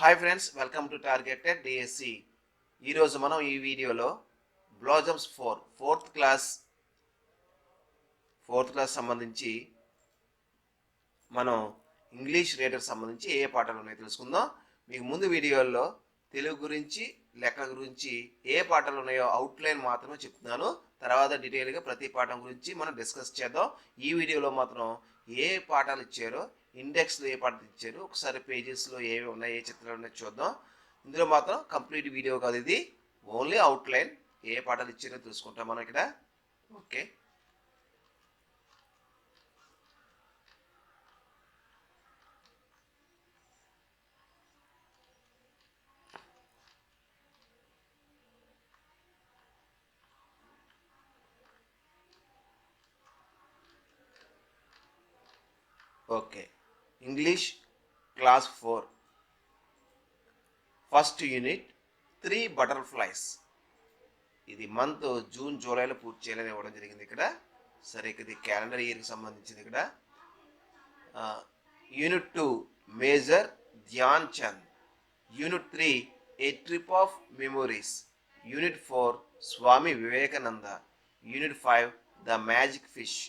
Hi friends, welcome to targeted DSC. ఈరోజు మనం ఈ వీడియోలో బ్లాజమ్స్ ఫోర్త్ క్లాస్ సంబంధించి మనం ఇంగ్లీష్ రీడర్ సంబంధించి ఏ పాఠాలు ఉన్నాయో తెలుసుకుందాం. మీకు ముందు వీడియోల్లో తెలుగు గురించి, లెక్క గురించి ఏ పాఠాలు ఉన్నాయో అవుట్లైన్ మాత్రమే చెప్తున్నాను. తర్వాత డీటెయిల్గా ప్రతి పాఠం గురించి మనం డిస్కస్ చేద్దాం. ఈ వీడియోలో మాత్రం ఏ పాఠాలు ఇచ్చారో, ఇండెక్స్లో ఏ పాఠాలు ఇచ్చారో, ఒకసారి పేజెస్లో ఏవి ఉన్నాయి, ఏ చిత్రాలు ఉన్నాయో చూద్దాం. ఇందులో మాత్రం కంప్లీట్ వీడియో కాదు, ఇది ఓన్లీ అవుట్లైన్. ఏ పాఠాలు ఇచ్చారో తెలుసుకుంటాం మనం ఇక్కడ. Okay, okay. English class 4 first unit 3 butterflies. ఇది మంత్ జూన్ జూలైలో పూర్తి చేయాలని ఇవ్వడం జరిగింది ఇక్కడ. సరే, ఇది క్యాలెండర్ ఇయర్కి సంబంధించింది ఇక్కడ. Unit 2 major Dhyan Chand. Unit 3 a trip of memories. Unit 4 Swami Vivekananda. Unit 5 the magic fish.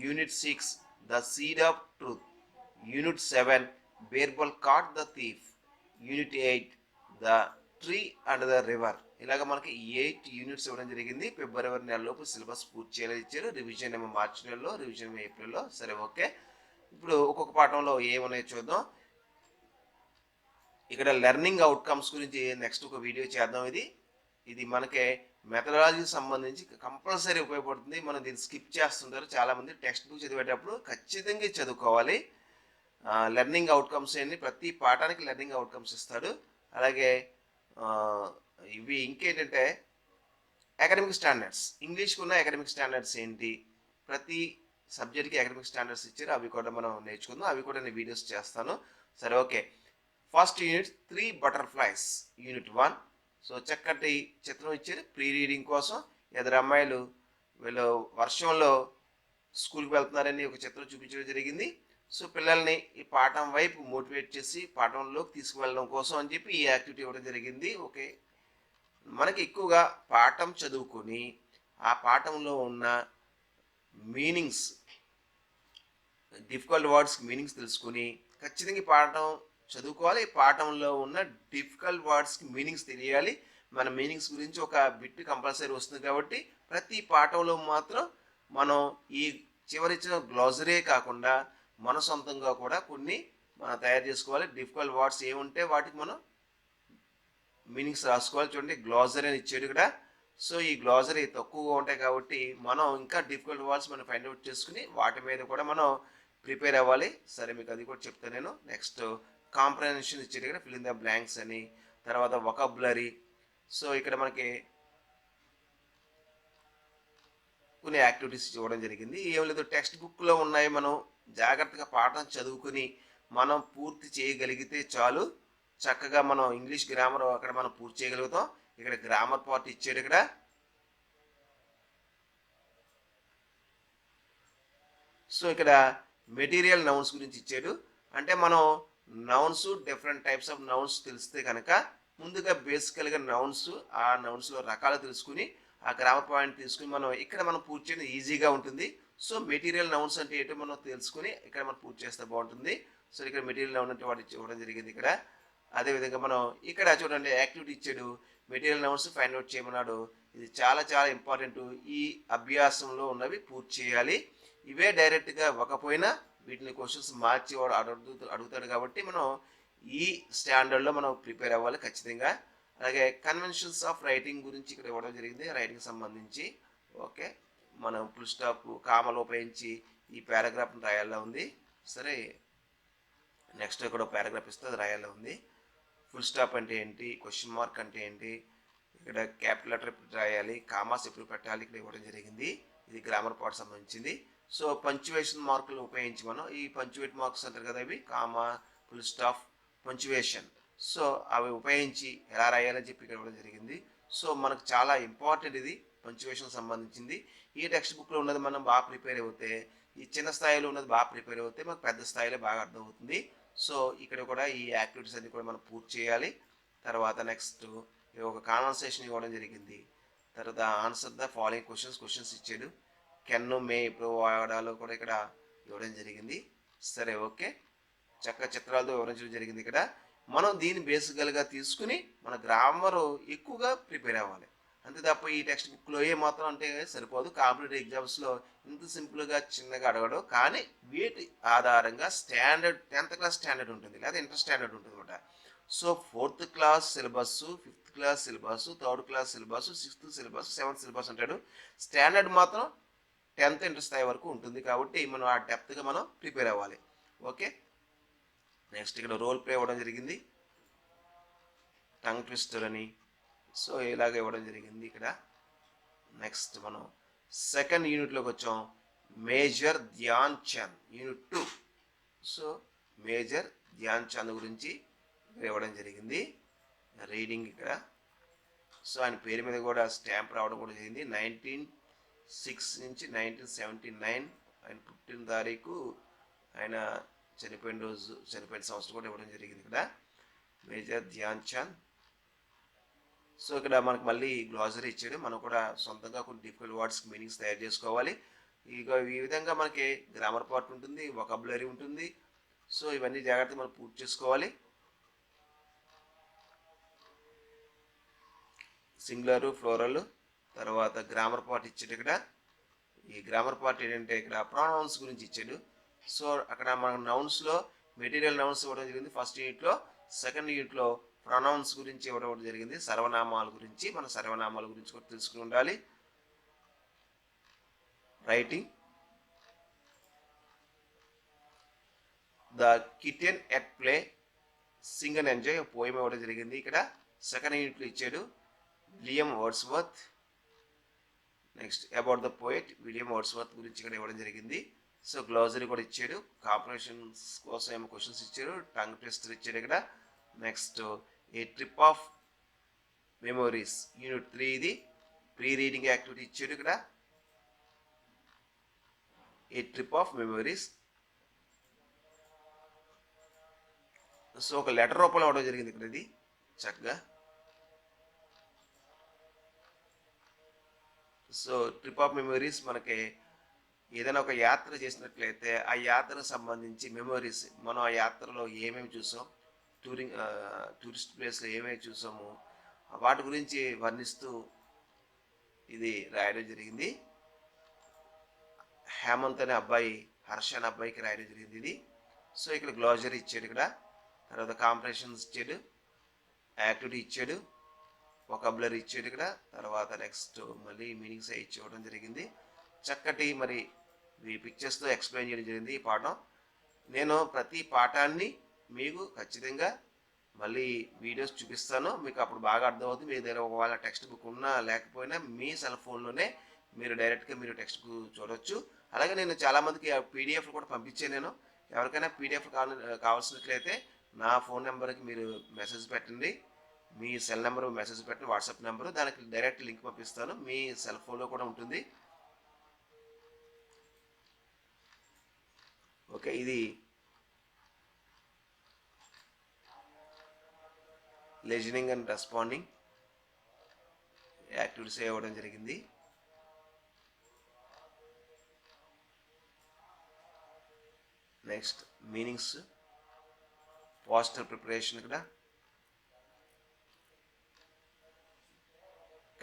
Unit 6 the seed of truth. Unit 7 Birbal caught the thief. Unit 8 the tree and the river. ఇలాగ మనకి 8 యూనిట్స్ ఇవ్వడం జరిగింది. ఫిబ్రవరి నెలలోపు సిలబస్ పూర్తి చేయాలని ఇచ్చారు. రివిజన్ ఏమో మార్చి నెలలో, రివిజన్ ఏమో ఏప్రిల్లో. సరే, ఓకే. ఇప్పుడు ఒక్కొక్క పాఠంలో ఏమున్నాయో చూద్దాం. ఇక్కడ లెర్నింగ్ అవుట్కమ్స్ గురించి నెక్స్ట్ ఒక వీడియో చేద్దాం. ఇది మనకి మెథడాలజీకి సంబంధించి కంపల్సరీ ఉపయోగపడుతుంది. మనం దీన్ని స్కిప్ చేస్తుంటారు చాలామంది. టెక్స్ట్ బుక్ చదివేటప్పుడు ఖచ్చితంగా చదువుకోవాలి. లెర్నింగ్ అవుట్కమ్స్ అని ప్రతి పాఠానికి లెర్నింగ్ అవుట్కమ్స్ ఇస్తాడు. అలాగే ఇవి ఇంకేంటంటే అకాడమిక్ స్టాండర్డ్స్. ఇంగ్లీష్కి ఉన్న అకాడమిక్ స్టాండర్డ్స్ ఏంటి, ప్రతి సబ్జెక్ట్కి అకాడమిక్ స్టాండర్డ్స్ ఇచ్చారు. అవి కూడా మనం నేర్చుకుందాం. అవి కూడా నేను వీడియోస్ చేస్తాను. సరే, okay. First unit 3 butterflies. Unit 1. So చక్కటి చిత్రం ఇచ్చారు ప్రీ రీడింగ్ కోసం. ఇద్దరు అమ్మాయిలు వీళ్ళు వర్షంలో స్కూల్కి వెళ్తున్నారని ఒక చిత్రం చూపించడం జరిగింది. సో పిల్లల్ని ఈ పాఠం వైపు మోటివేట్ చేసి పాఠంలోకి తీసుకువెళ్ళడం కోసం అని చెప్పి ఈ యాక్టివిటీ ఇవ్వడం జరిగింది. ఓకే, మనకి ఎక్కువగా పాఠం చదువుకొని ఆ పాఠంలో ఉన్న మీనింగ్స్, డిఫికల్ట్ వర్డ్స్కి మీనింగ్స్ తెలుసుకుని ఖచ్చితంగా ఈ పాఠం చదువుకోవాలి. ఈ పాఠంలో ఉన్న డిఫికల్ట్ వర్డ్స్కి మీనింగ్స్ తెలియాలి. మన మీనింగ్స్ గురించి ఒక బిట్ కంపల్సరీ వస్తుంది కాబట్టి ప్రతి పాఠంలో మాత్రం మనం ఈ చివరిచ్చిన గ్లాజరీ కాకుండా మన సొంతంగా కూడా కొన్ని మనం తయారు చేసుకోవాలి. డిఫికల్ట్ వర్డ్స్ ఏముంటే వాటికి మనం మీనింగ్స్ రాసుకోవాలి. చూడండి, గ్లాజరీ అని ఇచ్చాడు ఇక్కడ. సో ఈ గ్లాజరీ తక్కువగా ఉంటాయి కాబట్టి మనం ఇంకా డిఫికల్ట్ వర్డ్స్ మనం ఫైండ్ అవుట్ చేసుకుని వాటి మీద కూడా మనం ప్రిపేర్ అవ్వాలి. సరే, మీకు అది కూడా చెప్తాను నేను. నెక్స్ట్ కాంప్రహెన్షన్ ఇచ్చాడు ఇక్కడ, ఫిల్ ఇన్ ద బ్లాంక్స్ అని. తర్వాత వొకాబులరీ. సో ఇక్కడ మనకి కొన్ని యాక్టివిటీస్ ఇవ్వడం జరిగింది. ఏం లేదు, టెక్స్ట్ బుక్లో ఉన్నాయి. మనం జాగ్రత్తగా పాఠం చదువుకుని మనం పూర్తి చేయగలిగితే చాలు. చక్కగా మనం ఇంగ్లీష్ గ్రామర్ అక్కడ మనం పూర్తి చేయగలుగుతాం. ఇక్కడ గ్రామర్ పార్ట్ ఇచ్చాడు ఇక్కడ. సో ఇక్కడ మెటీరియల్ నౌన్స్ గురించి ఇచ్చాడు. అంటే మనం nouns, different types of nouns తెలిస్తే కనుక ముందుగా బేసికల్గా నౌన్స్, ఆ నౌన్స్లో రకాలు తెలుసుకుని ఆ గ్రామర్ పాయింట్ తీసుకుని మనం ఇక్కడ మనం పూర్తి చేయడం ఈజీగా ఉంటుంది. సో మెటీరియల్ నౌన్స్ అంటే ఏంటో మనం తెలుసుకుని ఇక్కడ మనం పూర్తి చేస్తే బాగుంటుంది. సో ఇక్కడ మెటీరియల్ నౌన్ అంటే వాటి ఇవ్వడం జరిగింది ఇక్కడ. అదేవిధంగా మనం ఇక్కడ చూడండి యాక్టివిటీ ఇచ్చాడు, మెటీరియల్ నౌన్స్ ఫైండ్ అవుట్ చేయమన్నాడు. ఇది చాలా చాలా ఇంపార్టెంట్. ఈ అభ్యాసంలో ఉన్నవి పూర్తి చేయాలి. ఇవే డైరెక్ట్గా ఇవ్వకపోయినా వీటిని క్వశ్చన్స్ మార్చి వాడు అడుగుతాడు కాబట్టి మనం ఈ స్టాండర్డ్లో మనం ప్రిపేర్ అవ్వాలి ఖచ్చితంగా. అలాగే కన్వెన్షన్స్ ఆఫ్ రైటింగ్ గురించి ఇక్కడ ఇవ్వడం జరిగింది, రైటింగ్ సంబంధించి. ఓకే, మనం ఫుల్ స్టాప్, కామలు ఉపయోగించి ఈ పారాగ్రాఫ్ని రాయాలా ఉంది. సరే, నెక్స్ట్ ఇక్కడ పారాగ్రాఫ్ ఇస్తే అది రాయాలా ఉంది. ఫుల్ స్టాప్ అంటే ఏంటి, క్వశ్చన్ మార్క్ అంటే ఏంటి, ఇక్కడ క్యాపిటల్ లెటర్ ఎప్పుడు రాయాలి, కామాస్ ఎప్పుడు పెట్టాలి ఇక్కడ ఇవ్వడం జరిగింది. ఇది గ్రామర్ పార్ట్ సంబంధించింది. సో పంక్చువేషన్ మార్కులు ఉపయోగించి మనం ఈ పంక్చువేట్ మార్క్స్ అంటారు కదా, ఇవి comma, full stop, punctuation. So అవి ఉపయోగించి ఎలా రాయాలని చెప్పి ఇక్కడ ఇవ్వడం జరిగింది. సో మనకు చాలా ఇంపార్టెంట్ ఇది పంక్చువేషన్ సంబంధించింది. ఈ టెక్స్ట్ బుక్లో ఉన్నది మనం బాగా ప్రిపేర్ అవుతే, ఈ చిన్న స్థాయిలో ఉన్నది బాగా ప్రిపేర్ అవుతే మనకు పెద్ద స్థాయిలో బాగా అర్థమవుతుంది. సో ఇక్కడ కూడా ఈ యాక్టివిటీస్ అన్ని కూడా మనం పూర్తి చేయాలి. తర్వాత నెక్స్ట్ ఒక కాన్వర్సేషన్ ఇవ్వడం జరిగింది. తర్వాత ఆన్సర్ ద ఫాలోయింగ్ క్వశ్చన్స్ ఇచ్చాడు. కెన్ మే ఇప్పుడు వాడాలో కూడా ఇక్కడ ఇవ్వడం జరిగింది. సరే ఓకే, చక్కగా చిత్రాలతో వివరించడం జరిగింది. ఇక్కడ మనం దీన్ని బేసికల్గా తీసుకుని మన గ్రామర్ ఎక్కువగా ప్రిపేర్ అవ్వాలి. అంతే తప్ప ఈ టెక్స్ట్ బుక్లో ఏ మాత్రం అంటే సరిపోదు. కాంపిటేటివ్ ఎగ్జామ్స్లో ఇంత సింపుల్గా చిన్నగా అడగడం, కానీ వీటి ఆధారంగా స్టాండర్డ్ 10th క్లాస్ స్టాండర్డ్ ఉంటుంది, లేదా ఇంటర్ స్టాండర్డ్ ఉంటుంది అనమాట. So 4th class syllabus, 5th class syllabus, 3rd class syllabus, 6th syllabus, 7th syllabus అంటాడు. స్టాండర్డ్ మాత్రం 10th ఇంటర్ స్థాయి వరకు ఉంటుంది. కాబట్టి మనం ఆ డెప్త్గా మనం ప్రిపేర్ అవ్వాలి. ఓకే, నెక్స్ట్ ఇక్కడ రోల్ ప్లే ఇవ్వడం జరిగింది, టంగ్ ట్విస్టర్ అని. సో ఇలాగ ఇవ్వడం జరిగింది ఇక్కడ. నెక్స్ట్ మనం సెకండ్ యూనిట్లోకి వచ్చాం, major Dhyan Chand unit 2. So major Dhyan Chand గురించి ఇవ్వడం జరిగింది రీడింగ్ ఇక్కడ. సో ఆయన పేరు మీద కూడా స్టాంప్ రావడం కూడా జరిగింది. 1906 నుంచి 1979 ఆయన పుట్టిన తారీఖు, ఆయన చనిపోయిన రోజు, చనిపోయిన సంవత్సరం కూడా ఇవ్వడం జరిగింది ఇక్కడ, మేజర్ ధ్యాన్ చంద్. సో ఇక్కడ మనకు మళ్ళీ గ్లాసరీ ఇచ్చాడు. మనం కూడా సొంతంగా కొన్ని డిఫికల్ట్ వర్డ్స్కి మీనింగ్స్ తయారు చేసుకోవాలి. ఇక ఈ విధంగా మనకి గ్రామర్ పార్ట్ ఉంటుంది, వొకాబులరీ ఉంటుంది. సో ఇవన్నీ జాగ్రత్తగా మనం పూర్తి చేసుకోవాలి. సింగులరు, ఫ్లోరల్, తర్వాత గ్రామర్ పార్ట్ ఇచ్చాడు ఇక్కడ. ఈ గ్రామర్ పార్ట్ ఏంటంటే ఇక్కడ ప్రొనౌన్స్ గురించి ఇచ్చాడు. సో అక్కడ మన నౌన్స్లో మెటీరియల్ నౌన్స్ ఇవ్వడం జరిగింది ఫస్ట్ యూనిట్లో. సెకండ్ యూనిట్లో ప్రొనౌన్స్ గురించి ఇవ్వడం జరిగింది, సర్వనామాల గురించి. మన సర్వనామాల గురించి కూడా తెలుసుకుని ఉండాలి. Writing the kitten at play, Singh and enjoy poem ఇవ్వడం జరిగింది ఇక్కడ. సెకండ్ యూనిట్లో ఇచ్చాడు William Wordsworth. Next about the poet William Wordsworth గురించి ఇక్కడ ఇవ్వడం జరిగింది. సో గ్లాసరీ కూడా ఇచ్చాడు, కాంపిటీషన్స్ కోసం ఏమో క్వశ్చన్స్ ఇచ్చాడు, టంగ్ ట్విస్టర్ ఇచ్చాడు ఇక్కడ. Next A trip of memories unit 3, ఇది ప్రీ రీడింగ్ యాక్టివిటీ ఇచ్చాడు ఇక్కడ. ఏ ట్రిప్ ఆఫ్ మెమోరీస్. సో ఒక లెటర్ రూపంలో అవడం జరిగింది ఇక్కడ, ఇది చక్కగా. సో ట్రిప్ ఆఫ్ మెమోరీస్ మనకి ఏదైనా ఒక యాత్ర చేసినట్లయితే ఆ యాత్రకు సంబంధించి మెమోరీస్, మనం ఆ యాత్రలో ఏమేమి చూసాం, టూరిస్ట్ ప్లేస్లో ఏమేమి చూసాము, వాటి గురించి వర్ణిస్తూ ఇది రాయడం జరిగింది. హేమంత్ అనే అబ్బాయి, హర్ష అనే అబ్బాయికి రాయడం జరిగింది ఇది. సో ఇక్కడ గ్లాసరీ ఇచ్చాడు ఇక్కడ. తర్వాత కాంపిటీషన్స్ ఇచ్చాడు, యాక్టివిటీ ఇచ్చాడు, వొకాబులరీ ఇచ్చాడు ఇక్కడ. తర్వాత నెక్స్ట్ మళ్ళీ మీనింగ్స్ ఇచ్చేయడం జరిగింది. చక్కటి మరి ఈ పిక్చర్స్తో ఎక్స్ప్లెయిన్ చేయడం జరిగింది ఈ పాఠం. నేను ప్రతి పాఠాన్ని మీకు ఖచ్చితంగా మళ్ళీ వీడియోస్ చూపిస్తాను, మీకు అప్పుడు బాగా అర్థమవుతుంది. మీ దగ్గర ఒకవేళ టెక్స్ట్ బుక్ ఉన్నా లేకపోయినా మీ సెల్ ఫోన్లోనే మీరు డైరెక్ట్గా మీరు టెక్స్ట్ బుక్ చూడవచ్చు. అలాగే నేను చాలామందికి పీడిఎఫ్ కూడా పంపించాను. నేను ఎవరికైనా పీడిఎఫ్ కావాల్సినట్లయితే నా ఫోన్ నెంబర్కి మీరు మెసేజ్ పెట్టండి, మీ సెల్ నెంబర్ మెసేజ్ పెట్టండి, వాట్సాప్ నెంబరు, దానికి డైరెక్ట్ లింక్ పంపిస్తాను. మీ సెల్ ఫోన్లో కూడా ఉంటుంది. ఓకే, ఇది లిజనింగ్ అండ్ రెస్పాండింగ్ యాక్టివిటీస్ ఇవ్వడం జరిగింది. నెక్స్ట్ మీనింగ్స్, పోస్టర్ ప్రిపరేషన్ ఇక్కడ,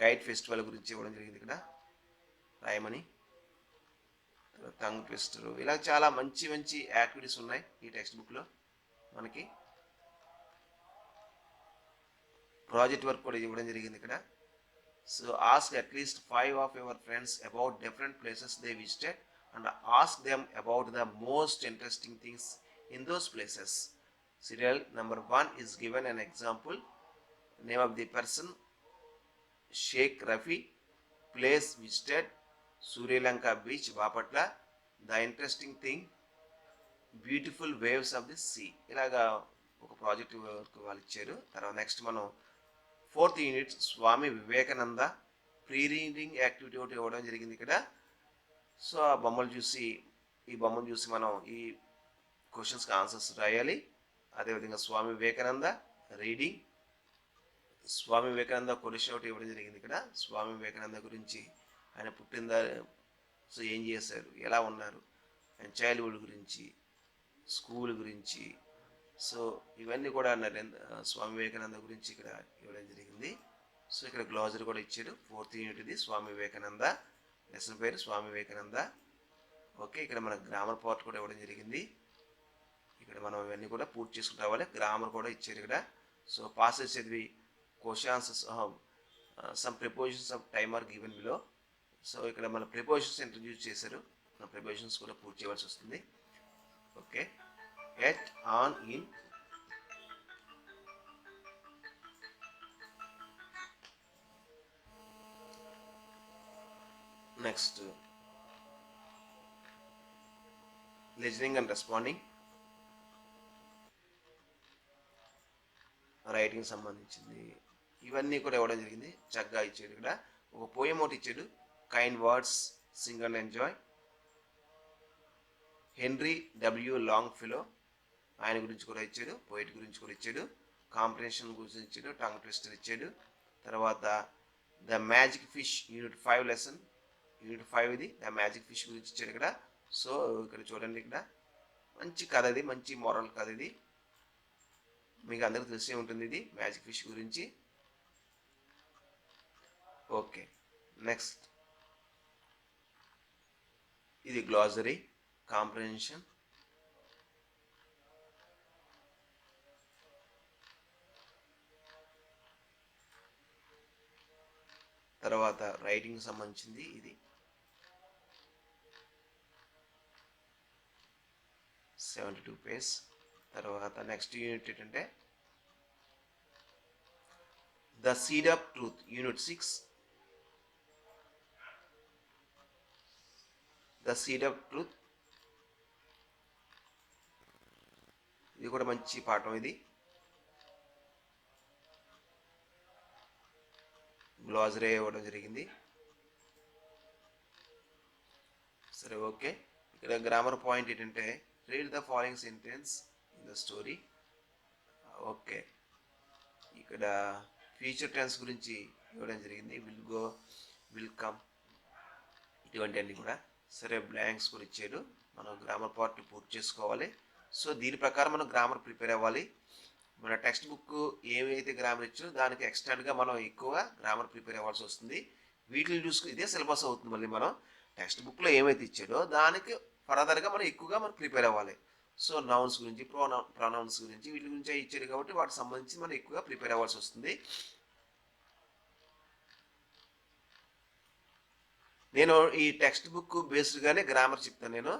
కైట్ ఫెస్టివల్ గురించి ఇవ్వడం జరిగింది ఇక్కడ రాయమని, టంగ్ ట్విస్టర్, ఇలా చాలా మంచి మంచి యాక్టివిటీస్ ఉన్నాయి ఈ టెక్స్ట్ బుక్లో మనకి. ప్రాజెక్ట్ వర్క్ కూడా ఇవ్వడం జరిగింది ఇక్కడ. So ask at least 5 of your friends about different places they visited and ask them about the most interesting things in those places. Serial number 1 is given an example. Name of the person Sheikh Rafi. Place visited Sri Lanka beach, Bapatla. The interesting thing beautiful waves of the sea. ఇలాగా ఒక project work వాళ్ళు ఇచ్చారు. తర్వాత next మనం 4th unit Swami Vivekananda pre reading activity ఒకటి ఇవ్వడం జరిగింది ఇక్కడ. సో ఆ బొమ్మలు చూసి, ఈ బొమ్మలు చూసి మనం ఈ క్వశ్చన్స్కి ఆన్సర్స్ రాయాలి. అదేవిధంగా స్వామి వివేకానంద రీడింగ్. స్వామి వివేకానంద క్వశ్చన్ ఒకటి ఇవ్వడం జరిగింది ఇక్కడ. స్వామి వివేకానంద గురించి ఆయన పుట్టిందా, సో ఏం చేశారు, ఎలా ఉన్నారు, ఆయన చైల్డ్హుడ్ గురించి, స్కూల్ గురించి, సో ఇవన్నీ కూడా స్వామి వివేకానంద గురించి ఇక్కడ ఇవ్వడం జరిగింది. సో ఇక్కడ గ్లాజరీ కూడా ఇచ్చాడు. 4th యూనిట్ ఇది స్వామి వివేకానంద. లెసన్ పేరు స్వామి వివేకానంద. ఓకే, ఇక్కడ మనకు గ్రామర్ పార్ట్ కూడా ఇవ్వడం జరిగింది. ఇక్కడ మనం ఇవన్నీ కూడా పూర్తి చేసుకుని రావాలి. గ్రామర్ కూడా ఇచ్చారు ఇక్కడ. సో పాసెస్ చదివి questions some prepositions of time are given below. So ఇక్కడ మన ప్రిపోజిషన్స్ ఇంట్రడ్యూస్ చేశారు. మన ప్రిపోజిషన్స్ కూడా పూర్తి చేయవలసి వస్తుంది. Okay, at, on, in, next listening and responding, writing సంబంధించింది ఇవన్నీ కూడా ఇవ్వడం జరిగింది. చక్కగా ఇచ్చాడు. ఇక్కడ ఒక పోయం ఒకటి ఇచ్చాడు, kind words sing and enjoy. Henry W Longfellow, ఆయన గురించి కూడా ఇచ్చాడు. పోయిట్ గురించి కూడా ఇచ్చాడు. కాంప్రిహెన్షన్ గురించి ఇచ్చాడు. టంగ్ ట్విస్టర్ ఇచ్చాడు. తర్వాత the magic fish unit 5 lesson, unit 5 ఇది. ద మ్యాజిక్ ఫిష్ గురించి ఇచ్చాడు ఇక్కడ. సో ఇక్కడ చూడండి, ఇక్కడ మంచి కథ ఇది, మంచి మోరల్ కథ ఇది. మీకు అందరికీ తెలిసే ఉంటుంది ఇది మ్యాజిక్ ఫిష్ గురించి. ఓకే, నెక్స్ట్ ఇది గ్లాజరీ, కాంప్రిహెన్షన్. తర్వాత రైటింగ్ సంబంధించింది ఇది 72 పేజ్. తర్వాత నెక్స్ట్ యూనిట్ ఏంటంటే the seed of truth unit 6. The seed of truth, ఇది కూడా మంచి పాఠం. ఇది గ్లాజరీ ఇవ్వడం జరిగింది. సరే, ఓకే. ఇక్కడ గ్రామర్ పాయింట్ ఏంటంటే read the following sentence in the story. Okay, ఇక్కడ ఫ్యూచర్ టెన్స్ గురించి ఇవ్వడం జరిగింది. విల్ గో, విల్ కమ్, ఇటువంటి అన్నీ కూడా. సరే, బ్లాంక్స్ కూడా ఇచ్చాడు. మనం గ్రామర్ పార్ట్ పూర్తి చేసుకోవాలి. సో దీని ప్రకారం మనం గ్రామర్ ప్రిపేర్ అవ్వాలి. మన టెక్స్ట్ బుక్ ఏమైతే గ్రామర్ ఇచ్చో దానికి ఎక్స్టెండ్గా మనం ఎక్కువ గ్రామర్ ప్రిపేర్ అవ్వాల్సి వస్తుంది. వీటిని చూసుకుని ఇదే సిలబస్ అవుతుంది. మళ్ళీ మనం టెక్స్ట్ బుక్లో ఏమైతే ఇచ్చాడో దానికి ఫర్దర్గా మనం ఎక్కువగా మనం ప్రిపేర్ అవ్వాలి. సో నౌన్స్ గురించి, ప్రొనౌన్స్ గురించి, వీటి గురించి ఇచ్చాడు కాబట్టి వాటికి సంబంధించి మనం ఎక్కువగా ప్రిపేర్ అవ్వాల్సి వస్తుంది. నేను ఈ టెక్స్ట్ బుక్ బేస్డ్గానే గ్రామర్ చెప్తాను. నేను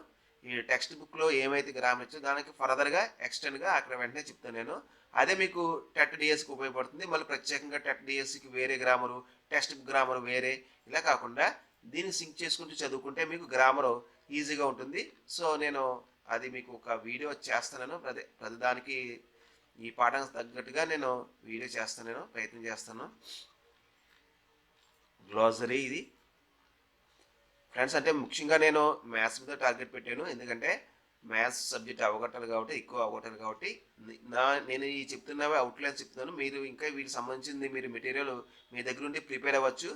ఈ టెక్స్ట్ బుక్లో ఏమైతే గ్రామర్ ఇచ్చో దానికి ఫర్దర్గా ఎక్స్టెండ్గా అక్కడ వెంటనే చెప్తాను నేను. అదే మీకు టెట్ డిఎస్కి ఉపయోగపడుతుంది. మళ్ళీ ప్రత్యేకంగా టెట్ డిఎస్సికి వేరే గ్రామరు, టెక్స్ట్ బుక్ గ్రామర్ వేరే, ఇలా కాకుండా దీన్ని సింక్ చేసుకుంటూ చదువుకుంటే మీకు గ్రామరు ఈజీగా ఉంటుంది. సో నేను అది మీకు ఒక వీడియో చేస్తాను. ప్రతిదానికి ఈ పాఠానికి తగ్గట్టుగా నేను వీడియో చేస్తాను, నేను ప్రయత్నం చేస్తాను. గ్లాజరీ ఇది ఫ్రెండ్స్. అంటే ముఖ్యంగా నేను మ్యాథ్స్ మీద టార్గెట్ పెట్టాను. ఎందుకంటే మ్యాథ్స్ సబ్జెక్ట్ అవగొట్టాలి కాబట్టి, ఎక్కువ అవగొట్టాలి కాబట్టి నేను ఈ చెప్తున్నవి అవుట్లైన్స్ చెప్తున్నాను. మీరు ఇంకా వీటికి సంబంధించింది మీరు మెటీరియల్ మీ దగ్గర ఉండి ప్రిపేర్ అవ్వచ్చు.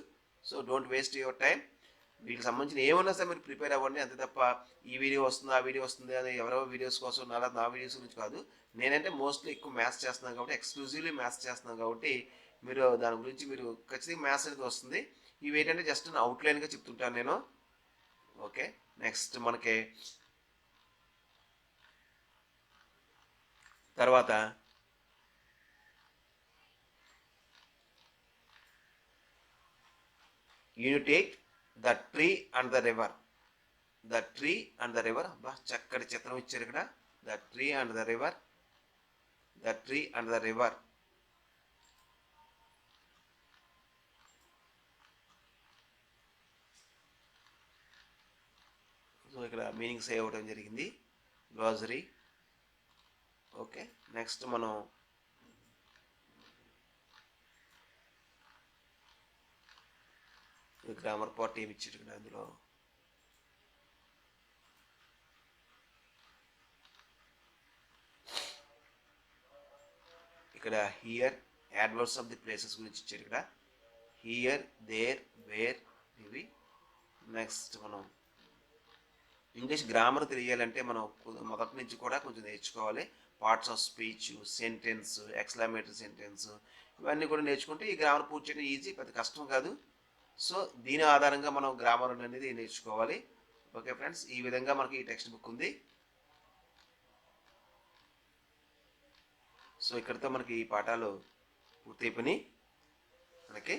So don't waste your time. వీటికి సంబంధించిన ఏమన్నా సరే మీరు ప్రిపేర్ అవ్వండి. అంతే తప్ప ఈ వీడియో వస్తుంది, ఆ వీడియో వస్తుంది అని ఎవరో వీడియోస్ కోసం నా వీడియోస్ గురించి కాదు. నేనంటే మోస్ట్లీ ఎక్కువ మ్యాథ్స్ చేస్తున్నాను కాబట్టి, ఎక్స్క్లూజివ్లీ మ్యాథ్స్ చేస్తున్నాను కాబట్టి మీరు దాని గురించి మీరు ఖచ్చితంగా మ్యాథ్స్ అనేది వస్తుంది. ఇవి ఏంటంటే జస్ట్ అవుట్లైన్గా చెప్తుంటాను నేను. ఓకే, నెక్స్ట్ మనకి తర్వాత unit 8 the tree and the river. The tree and the river, బా చక్కటి చిత్రం ఇచ్చారు ఇక్కడ. The tree and the river, the tree and the river. So ఇక్కడ మీనింగ్స్ ఇవ్వడం జరిగింది, గ్లాజరీ. ఓకే, నెక్స్ట్ మనం గ్రామర్ పార్ట్ ఏమి ఇచ్చారు ఇక్కడ అందులో. ఇక్కడ here AdWords of the places గురించి ఇచ్చారు. ఇక్కడ హియర్, దేర్, వేర్ ఇవి. నెక్స్ట్ మనం ఇంగ్లీష్ గ్రామర్ తెలియాలంటే మనం మొదటి నుంచి కూడా కొంచెం నేర్చుకోవాలి. Parts of speech, sentence, exclamatory sentence ఇవన్నీ కూడా నేర్చుకుంటే ఈ గ్రామర్ పూర్తి చేయడం ఈజీ, పెద్ద కష్టం కాదు. సో దీని ఆధారంగా మనం గ్రామర్ అనేది నేర్చుకోవాలి. ఓకే ఫ్రెండ్స్, ఈ విధంగా మనకి ఈ టెక్స్ట్ బుక్ ఉంది. సో ఇక్కడితో మనకి ఈ పాఠాలు పూర్తయిపోయినాయి. మనకి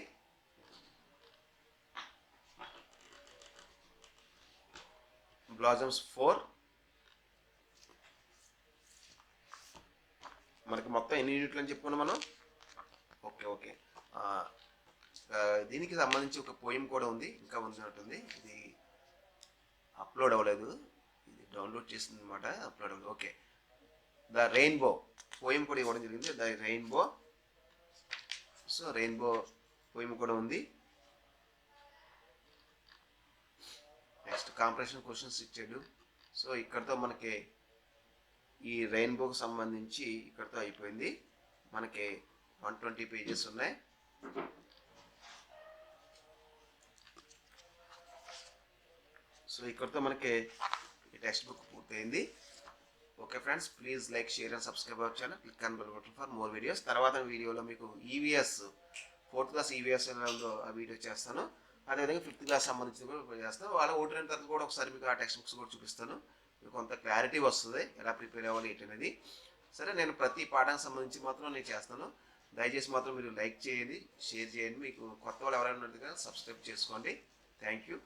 బ్లాజమ్స్ 4 మనకి మొత్తం ఎన్ని యూనిట్లు అని చెప్పుకున్నాం మనం. ఓకే దీనికి సంబంధించి ఒక పోయం కూడా ఉంది, ఇంకా ఉన్నట్టుంది. ఇది అప్లోడ్ అవ్వలేదు, ఇది డౌన్లోడ్ చేసింది అనమాట, అప్లోడ్ అవ్వలేదు. ఓకే, ద రెయిన్బో పోయం కూడా ఇవ్వడం జరిగింది, the rainbow. So rainbow poem కూడా ఉంది. నెక్స్ట్ కాంప్రెషన్ క్వశ్చన్స్ ఇచ్చాడు. సో ఇక్కడతో మనకి ఈ రెయిన్బోకి సంబంధించి ఇక్కడతో అయిపోయింది. మనకి 120 పేజెస్ ఉన్నాయి. సో ఇక్కడతో మనకి ఈ టెక్స్ట్ బుక్ పూర్తయింది. Okay friends, please like, share and subscribe our channel. Click on bell button for more videos. తర్వాత వీడియోలో మీకు ఈవీఎస్ 4th క్లాస్ ఈవీఎస్ ఆ వీడియో చేస్తాను. అదేవిధంగా 5th క్లాస్ సంబంధించి కూడా చేస్తాను. వాళ్ళ ఓటు తర్వాత కూడా ఒకసారి మీకు ఆ టెక్స్ట్ బుక్స్ కూడా చూపిస్తాను. మీకు కొంత క్లారిటీ వస్తుంది ఎలా ప్రిపేర్ అవ్వాలి ఏంటి అనేది. సరే, నేను ప్రతి పాఠానికి సంబంధించి మాత్రం నేను చేస్తాను. దయచేసి మాత్రం మీరు లైక్ చేయండి, షేర్ చేయండి. మీకు కొత్త వాళ్ళు ఎవరైనా ఉన్నట్టుగా సబ్స్క్రైబ్ చేసుకోండి. Thank you.